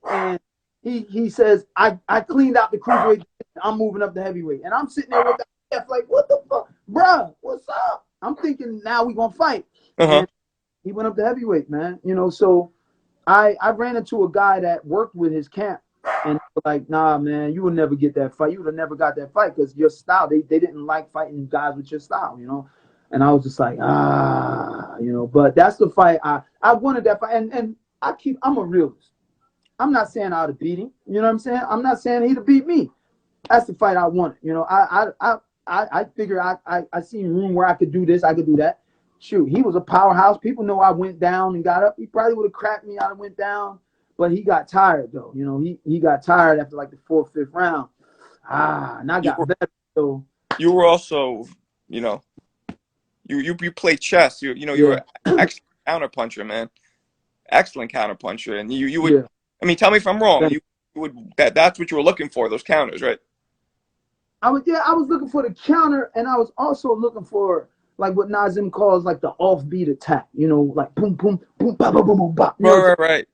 and he says, I cleaned out the cruiserweight. I'm moving up to heavyweight, and I'm sitting there with that like, what the fuck, bruh? What's up? I'm thinking now we gonna fight. And he went up to heavyweight, man. So I ran into a guy that worked with his camp, and like, nah, man, you would never get that fight. You would have never got that fight because your style. They didn't like fighting guys with your style, And I was just like, But that's the fight I wanted that fight, and I'm a realist. I'm not saying I ought to beat him. You know what I'm saying? I'm not saying he'd beat me. That's the fight I wanted. I figure I seen room where I could do this, I could do that. Shoot, he was a powerhouse. People know I went down and got up. He probably would have cracked me out and went down, but he got tired though. He got tired after like the 4th, 5th round. And I got better. So you were also, you played chess. You're an excellent counterpuncher, man. Excellent counterpuncher, and you would. Yeah. I mean, tell me if I'm wrong. You would that's what you were looking for, those counters, right? I was looking for the counter, and I was also looking for like what Nazim calls like the offbeat attack, like boom, boom, boom, ba, ba, boom, boom, ba. Right.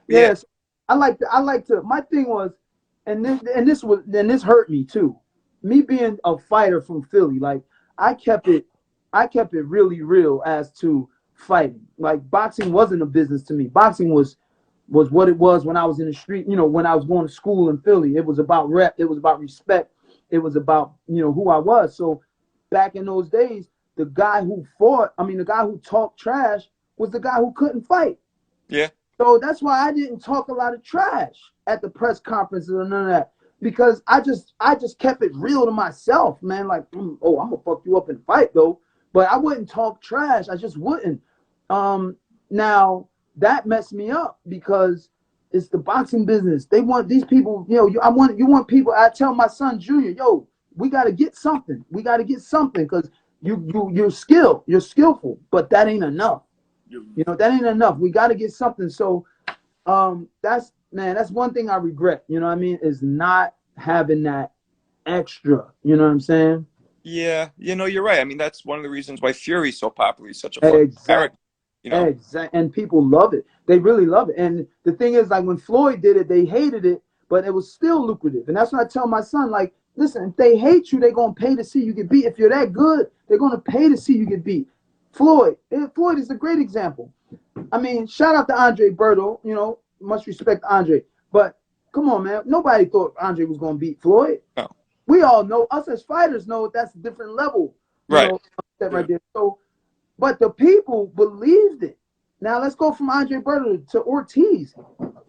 Yes, I like to. My thing was, and this hurt me too. Me being a fighter from Philly, like I kept it really real as to fighting. Like boxing wasn't a business to me. Boxing was what it was when I was in the street. When I was going to school in Philly, it was about rep. It was about respect. It was about who I was. So back in those days, the guy who talked trash was the guy who couldn't fight. Yeah. So that's why I didn't talk a lot of trash at the press conferences or none of that, because I just kept it real to myself, man. Like, I'm gonna fuck you up in a fight though, but I wouldn't talk trash. I just wouldn't. Now that messed me up because it's the boxing business. They want these people, you want people. I tell my son Junior, we got to get something. We got to get something because you're skillful, but that ain't enough. That ain't enough. We got to get something. So, that's one thing I regret. Is not having that extra. You know what I'm saying? Yeah, you're right. I mean, that's one of the reasons why Fury's so popular. He's such a fun character. Exactly. And people love it. They really love it. And the thing is, like when Floyd did it, they hated it, but it was still lucrative. And that's what I tell my son, like, listen, if they hate you, they're going to pay to see you get beat. If you're that good, they're going to pay to see you get beat. Floyd is a great example. I mean, shout out to Andre Berto. You know, much respect to Andre. But come on, man. Nobody thought Andre was going to beat Floyd. No. We all know, us as fighters know that's a different level. You Right. know, that right there. So, but the people believed it. Now let's go from Andre Berto to Ortiz.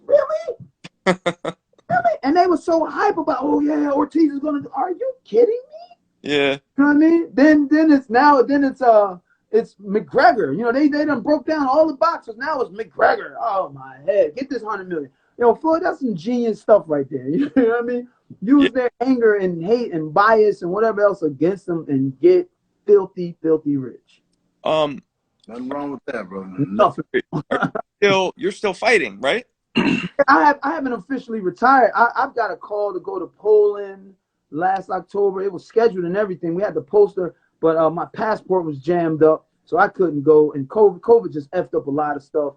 Really? Really? And they were so hype about, oh yeah, Ortiz is gonna. Are you kidding me? Yeah. You know what I mean? Then it's McGregor. You know, they done broke down all the boxers. Now it's McGregor. Oh my head. Get this 100 million. Yo, Floyd, that's some genius stuff right there. You know what I mean? Yeah. Use their anger and hate and bias and whatever else against them and get filthy, filthy rich. Nothing wrong with that, bro. Nothing. You're still fighting, right? I haven't officially retired. I've got a call to go to Poland last October. It was scheduled and everything. We had the poster, but my passport was jammed up, so I couldn't go. And COVID just effed up a lot of stuff.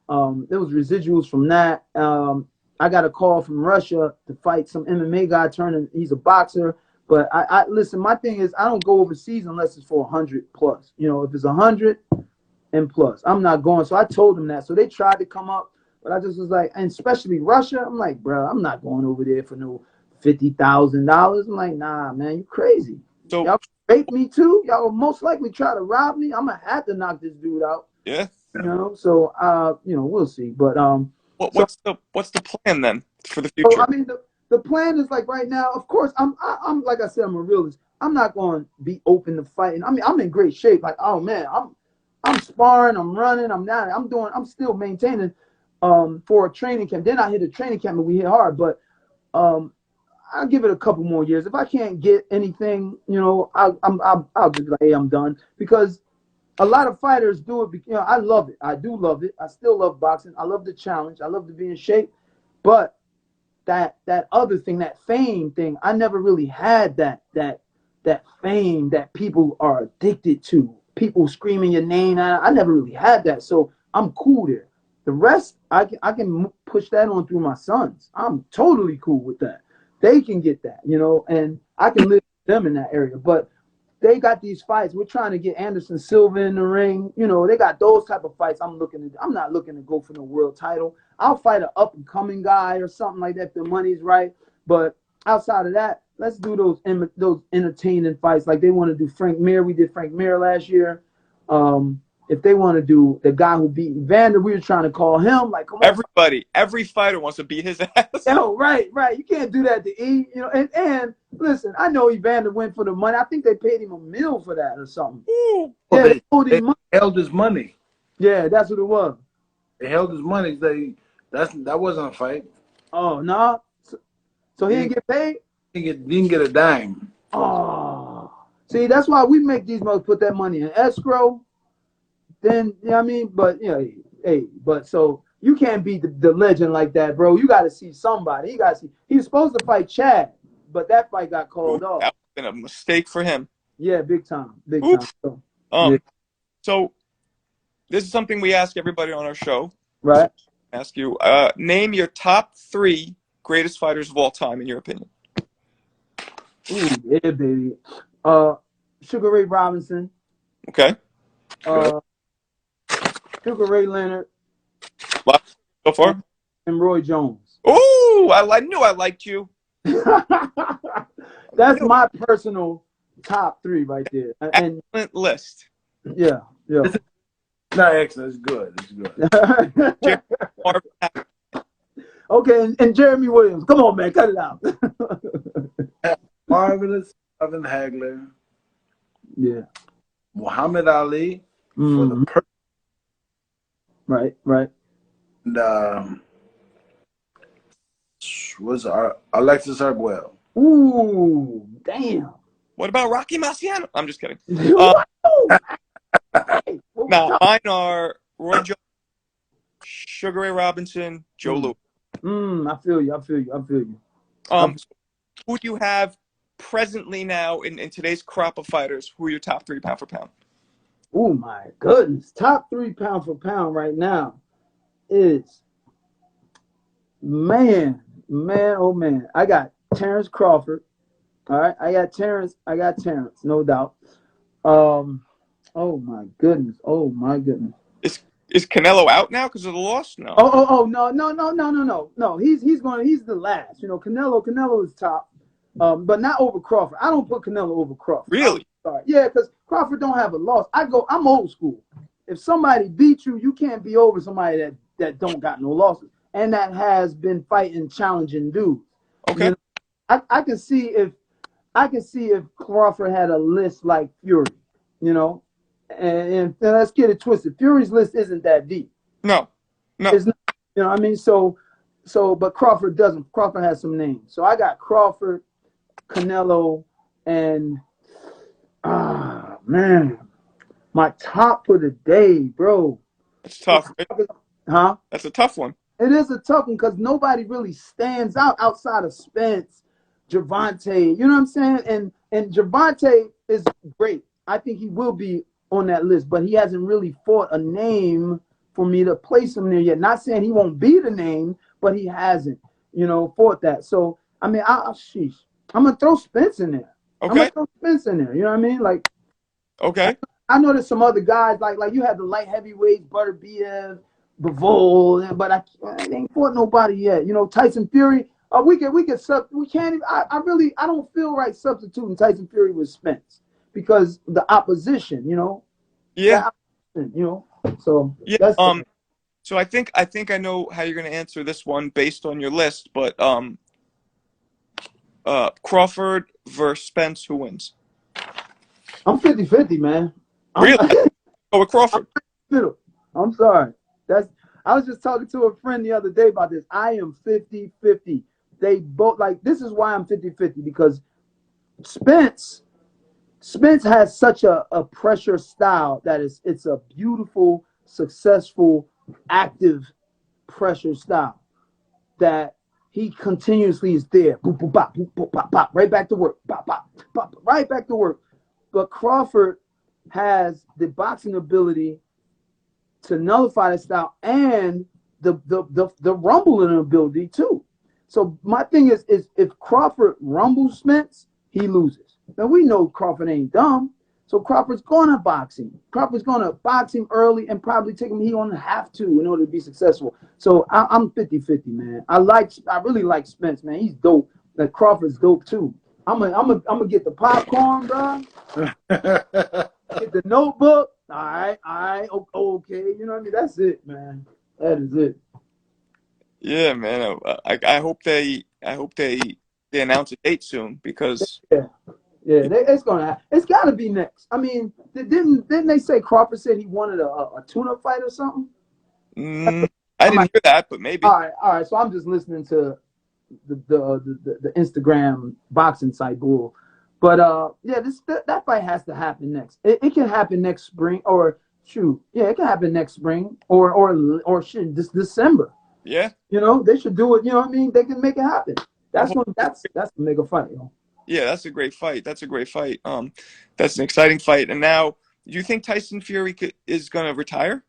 There was residuals from that. I got a call from Russia to fight some MMA guy. He's a boxer. But I listen. My thing is, I don't go overseas unless it's for 100 plus. You know, if it's 100 and plus, I'm not going. So I told them that. So they tried to come up. But I just was like, and especially Russia, I'm like, bro, I'm not going over there for no $50,000. I'm like, nah, man, you crazy. So y'all rape me too. Y'all will most likely try to rob me. I'm gonna have to knock this dude out. yeah. You know, so you know, we'll see. But what's the plan then for the so, future? I mean, the plan is like right now. Of course, I'm like I said, I'm a realist. I'm not going to be open to fighting. I mean, I'm in great shape. Like, oh man, I'm sparring, I'm running, I'm still maintaining. For a training camp. Then I hit a training camp and we hit hard, but I'll give it a couple more years. If I can't get anything, you know, I'll just be like, hey, I'm done. Because a lot of fighters do it. You know, I love it. I do love it. I still love boxing. I love the challenge. I love to be in shape. But that other thing, that fame thing, I never really had that fame that people are addicted to. People screaming your name. I never really had that. So I'm cool there. The rest, I can push that on through my sons. I'm totally cool with that. They can get that, you know, and I can live with them in that area. But they got these fights. We're trying to get Anderson Silva in the ring. You know, they got those type of fights. I'm not looking to go for no world title. I'll fight an up and coming guy or something like that if the money's right. But outside of that, let's do those entertaining fights like they want to do Frank Mir. We did Frank Mir last year. If they want to do the guy who beat Evander, we were trying to call him. Like, come on. Every fighter wants to beat his ass. Oh, right. You can't do that to E. You know, and listen, I know Evander went for the money. I think they paid him $1 million for that or something. Well, Yeah, they held his money. Yeah, that's what it was. They held his money. That wasn't a fight. Oh no. So he didn't get paid? He didn't get a dime. Oh. See, that's why we make these motherfuckers put that money in escrow. Then, you know what I mean? But, you know, hey, but so you can't beat the legend like that, bro. You got to see somebody. He was supposed to fight Chad, but that fight got called off. That would have been a mistake for him. Yeah, big time. Big time. So, yeah. So this is something we ask everybody on our show. Right. Ask you, name your top 3 greatest fighters of all time, in your opinion. Ooh, yeah, baby. Sugar Ray Robinson. Okay. Sugar Ray Leonard. So far? And Roy Jones. Ooh, I knew I liked you. That's my personal top 3 right there. And excellent list. Yeah. It's not excellent. It's good. It's good. Okay, and Jeremy Williams. Come on, man. Cut it out. Marvelous Marvin Hagler. Yeah. Muhammad Ali for the Right. And was Alexis Arguello. Ooh, damn. What about Rocky Marciano? I'm just kidding. Nah, mine are Roy Jones, Sugar Ray Robinson, Joe Louis. I feel you. Who do you have presently now in today's crop of fighters? Who are your top 3 pound for pound? Oh my goodness. Top 3 pound for pound right now is man, oh man. I got Terrence Crawford. All right. I got Terrence, no doubt. Oh my goodness. Is Canelo out now because of the loss? No. No. He's the last. You know, Canelo is top, but not over Crawford. I don't put Canelo over Crawford. I'm Really? sorry. Yeah, because Crawford don't have a loss. I'm old school. If somebody beat you, you can't be over somebody that don't got no losses and that has been fighting challenging dudes. Okay. You know, I can see if Crawford had a list like Fury, you know, and let's get it twisted. Fury's list isn't that deep. No. No. It's not, you know what I mean? But Crawford doesn't. Crawford has some names. So I got Crawford, Canelo, and man, my top for the day, bro. It's tough. Huh? That's a tough one. It is a tough one because nobody really stands out outside of Spence, Gervonta. You know what I'm saying? And Gervonta is great. I think he will be on that list, but he hasn't really fought a name for me to place him there yet. Not saying he won't be the name, but he hasn't, you know, fought that. So I mean, sheesh, I'm gonna throw Spence in there. I'm Okay. gonna throw Spence in there. You know what I mean? Like, Okay. I know there's some other guys like you have the light heavyweights, Butterbeer, Bivol, but they ain't fought nobody yet. You know, Tyson Fury. We can't even. I don't feel right substituting Tyson Fury with Spence because the opposition. You know. Yeah. You know. So Yeah. that's So I think I know how you're going to answer this one based on your list, but Crawford versus Spence, who wins? I'm 50-50, man. Really? Oh, with Crawford. I'm sorry. I was just talking to a friend the other day about this. I am 50-50. They both this is why I'm 50-50 because Spence has such a pressure style that it's a beautiful, successful, active pressure style that he continuously is there. Boop, boop, bop, boop, boop, bop, bop, right back to work. Bop, bop, bop, right back to work. But Crawford has the boxing ability to nullify that style and the rumbling ability too. So my thing is if Crawford rumbles Spence, he loses. Now we know Crawford ain't dumb. So Crawford's gonna box him. Crawford's gonna box him early and probably take him. He gonna have to in order to be successful. So I'm 50-50, man. I really like Spence, man. He's dope. Like Crawford's dope too. I'm gonna get the popcorn, bro. Get the notebook. All right, okay. You know what I mean? That's it, man. That is it. Yeah, man. I hope they announce a date soon because Yeah. It's got to be next. I mean, didn't they say Crawford said he wanted a tune-up fight or something? I didn't hear that, but maybe. All right. So I'm just listening to the Instagram boxing site bull. But yeah, that fight has to happen next. It can happen next spring or shoot, yeah, it can happen next spring or shit this December. Yeah. You know, they should do it. You know what I mean? They can make it happen. That's the mega fight, you know. Yeah, that's a great fight. That's a great fight. That's an exciting fight. And now, do you think Tyson Fury is going to retire?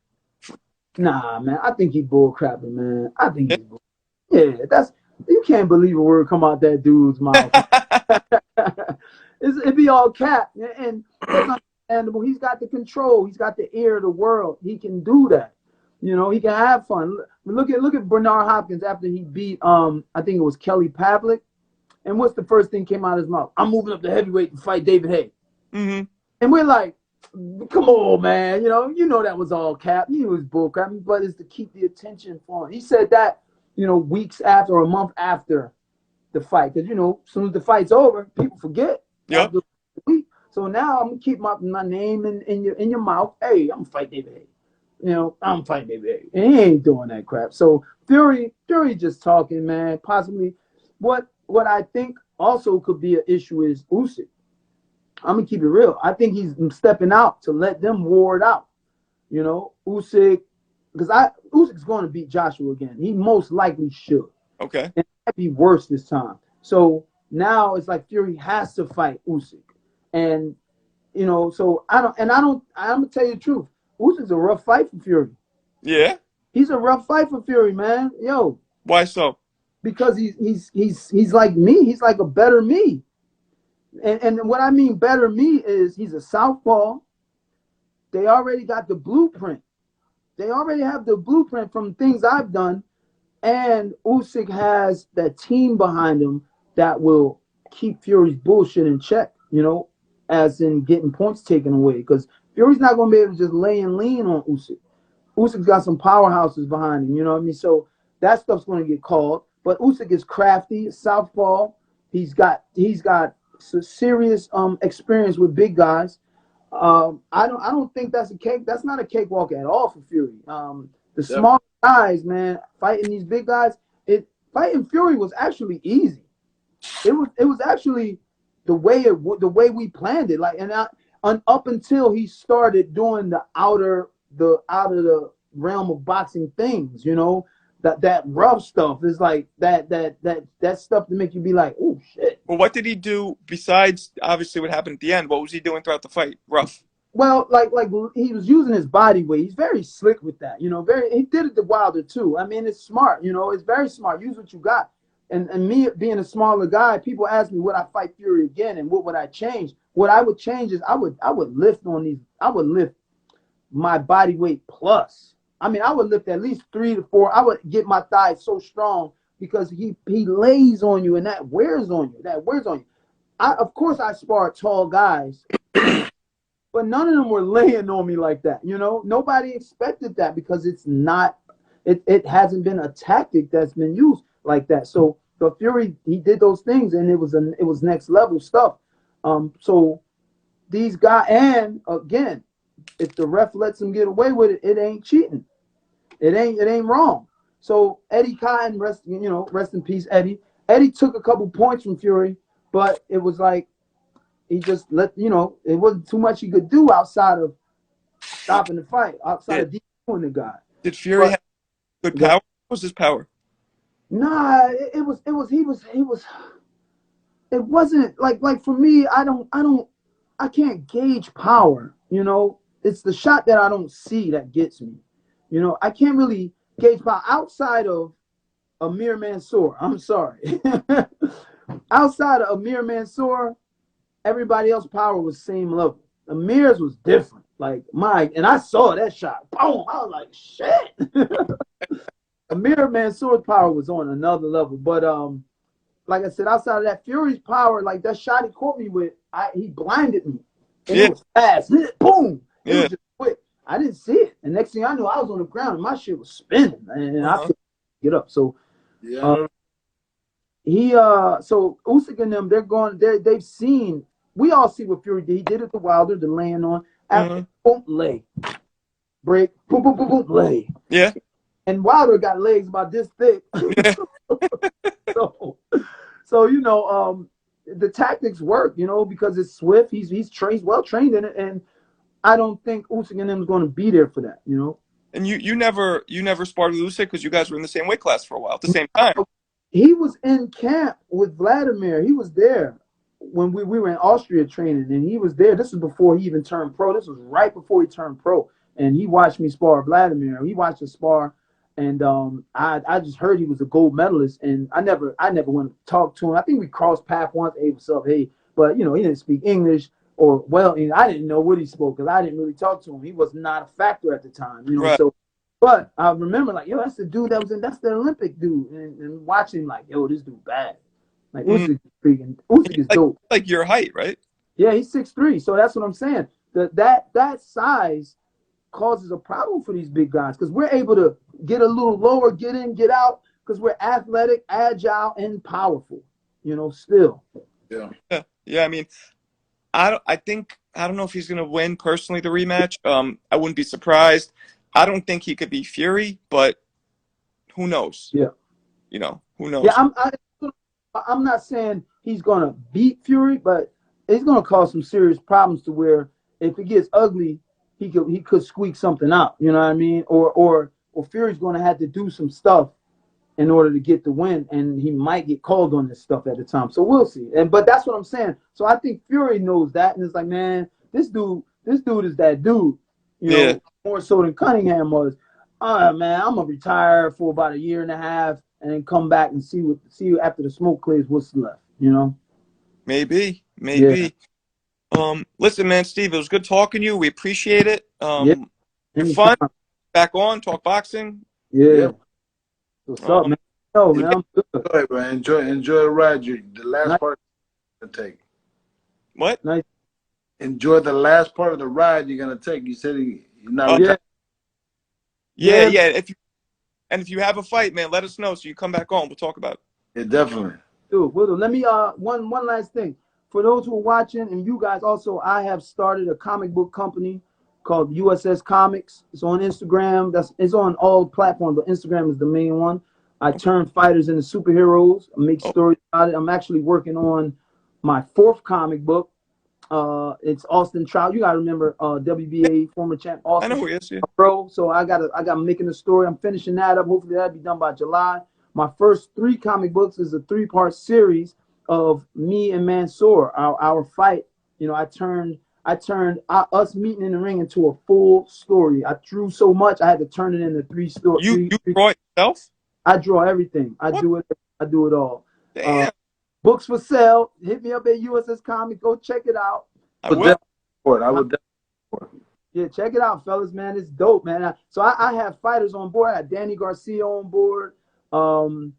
Nah, man. I think he bullcrapping, man. I think Yeah. he's bull. Yeah, you can't believe a word come out that dude's mouth. It be all cap, and that's understandable. He's got the control. He's got the ear of the world. He can do that. You know, he can have fun. Look at Bernard Hopkins after he beat I think it was Kelly Pavlik. And what's the first thing came out of his mouth? I'm moving up to heavyweight to fight David Haye. Mm-hmm. And we're like, come on, man. You know that was all cap. He was bullcrapping, but it's to keep the attention for him. He said that, weeks after or a month after the fight. Because, as soon as the fight's over, people forget. Yep. After the week. So now I'm going to keep my name in your mouth. Hey, I'm fighting David Haye. I'm fighting David Haye. And he ain't doing that crap. So Fury just talking, man. Possibly what I think also could be an issue is Usyk. I'm gonna keep it real. I think he's stepping out to let them war it out. Usyk, because Usyk's going to beat Joshua again. He most likely should. Okay. And it might be worse this time. So now it's like Fury has to fight Usyk, and so I'm gonna tell you the truth. Usyk's a rough fight for Fury. Yeah. He's a rough fight for Fury, man. Yo. Why so? Because he's like me. He's like a better me. And what I mean better me is he's a southpaw. They already got the blueprint. They already have the blueprint from things I've done, and Usyk has that team behind him that will keep Fury's bullshit in check. As in getting points taken away, because Fury's not going to be able to just lay and lean on Usyk. Usyk's got some powerhouses behind him, you know what I mean? So that stuff's going to get called. But Usyk is crafty, southpaw. He's got serious experience with big guys. I don't think that's a cake. That's not a cakewalk at all for Fury. The small guys, man, fighting these big guys. Fighting Fury was actually easy. It was actually the way we planned it. Like, up until he started doing the out of the realm of boxing things, that rough stuff is like that stuff to make you be like, oh shit. Well, what did he do besides obviously what happened at the end? What was he doing throughout the fight? Rough. Well, like he was using his body weight. He's very slick with that, he did it to Wilder too. I mean, it's smart, it's very smart. Use what you got. And me being a smaller guy, people ask me would I fight Fury again and what would I change? What I would change is I would lift on these. I would lift my body weight plus. I mean, I would lift at least 3 to 4. I would get my thighs so strong because he lays on you and that wears on you. Of course I spar tall guys, but none of them were laying on me like that. Nobody expected that because it's not. It hasn't been a tactic that's been used like that. So the Fury, he did those things and it was next level stuff. So these guys, and again, if the ref lets him get away with it, it ain't cheating. It ain't wrong. So Eddie Cotton, rest in peace, Eddie. Eddie took a couple points from Fury, but it was like he just it wasn't too much he could do outside of stopping the fight, outside of DQing the guy. Did Fury have good power? What was his power? Nah, it wasn't like for me, I can't gauge power, It's the shot that I don't see that gets me. I can't really gauge power outside of Amir Mansour. I'm sorry. Outside of Amir Mansour, everybody else's power was same level. Amir's was different. Like and I saw that shot. Boom! I was like, shit. Amir Mansour's power was on another level. But like I said, outside of that, Fury's power, like that shot he caught me with, he blinded me. And it was fast. Boom! It was just quick. I didn't see it. And next thing I knew, I was on the ground and my shit was spinning. And I couldn't get up. So so Usyk and them, they've seen, we all see what Fury did. He did it to Wilder, the laying on. After boom, lay. Break, boom, boom, boom, boom, lay. Yeah. And Wilder got legs about this thick. Yeah. so the tactics work, because it's swift. He's well trained in it, and I don't think Usyk and them is going to be there for that, And you never sparred with Usyk because you guys were in the same weight class for a while at the same time. He was in camp with Vladimir. He was there when we were in Austria training, and he was there. This was before he even turned pro. This was right before he turned pro, and he watched me spar Vladimir. He watched us spar. And I just heard he was a gold medalist, and I never went to talk to him. I think we crossed paths once. Hey, what's up? Hey, but he didn't speak English, or I didn't know what he spoke because I didn't really talk to him. He was not a factor at the time, Right. So, but I remember that's the dude that's the Olympic dude, and watching like, yo, this dude bad. Like Usyk is dope. Like your height, right? Yeah, he's 6'3", so that's what I'm saying. That size causes a problem for these big guys because we're able to get a little lower, get in, get out, because we're athletic, agile, and powerful. Still. Yeah. I mean, I don't know if he's gonna win personally the rematch. I wouldn't be surprised. I don't think he could beat Fury, but who knows? Yeah. Who knows? Yeah, I'm not saying he's gonna beat Fury, but it's gonna cause some serious problems to where if it gets ugly, he could squeak something out. You know what I mean? Or Fury's gonna have to do some stuff in order to get the win, and he might get called on this stuff at the time. So we'll see. But that's what I'm saying. So I think Fury knows that, and it's like, man, this dude is that dude. More so than Cunningham was. All right, man, I'm gonna retire for about a year and a half, and then come back and see after the smoke clears what's left. Maybe. Listen, man, Steve, it was good talking to you. We appreciate it. You're fun. back on, talk boxing. Yeah. Yeah. What's up, man? No, man, I'm good. Enjoy it, man. Enjoy the ride. The last Nice. part you're gonna take. What? Nice. Enjoy the last part of the ride you're gonna take. You said you're not Oh, retired. Yeah, Yeah. if you have a fight, man, let us know so you come back on. We'll talk about it. Yeah, definitely. Dude, let me one last thing. For those who are watching, and you guys also, I have started a comic book company called USS Comics. It's on Instagram. It's on all platforms, but Instagram is the main one. I turn fighters into superheroes. I make stories about it. I'm actually working on my 4th comic book. It's Austin Trout. You gotta remember WBA former champ I know Austin who he is. Yeah. Bro. So I got making a story. I'm finishing that up. Hopefully that'll be done by July. My first 3 comic books is a 3-part series of me and Mansoor, our fight. You know, I turned us meeting in the ring into a full story. I drew so much I had to turn it into 3 stories. You draw it yourself? I draw everything. I What? do it. I do it all. Damn. Books for sale. Hit me up at USS Comics. Go check it out. I will. I would definitely support. Yeah, check it out, fellas, man. It's dope, man. So I have fighters on board. I had Danny Garcia on board. Man,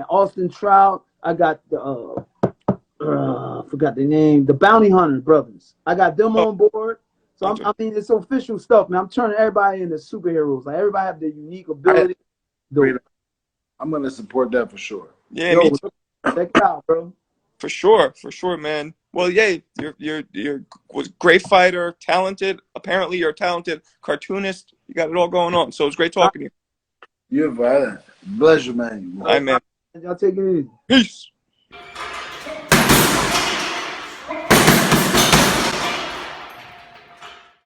Austin Trout. I got the forgot the name, the Bounty Hunter brothers. I got them on board. So I mean, it's official stuff, man. I'm turning everybody into superheroes. Like everybody have their unique ability. I'm gonna support that for sure. Yeah, me too. Check it out, bro. For sure, man. Well, yeah, you're was a great fighter, talented. Apparently, you're a talented cartoonist. You got it all going on. So it's great talking to you. You're right. Bless you, man. All right, man. Y'all take it easy. Peace.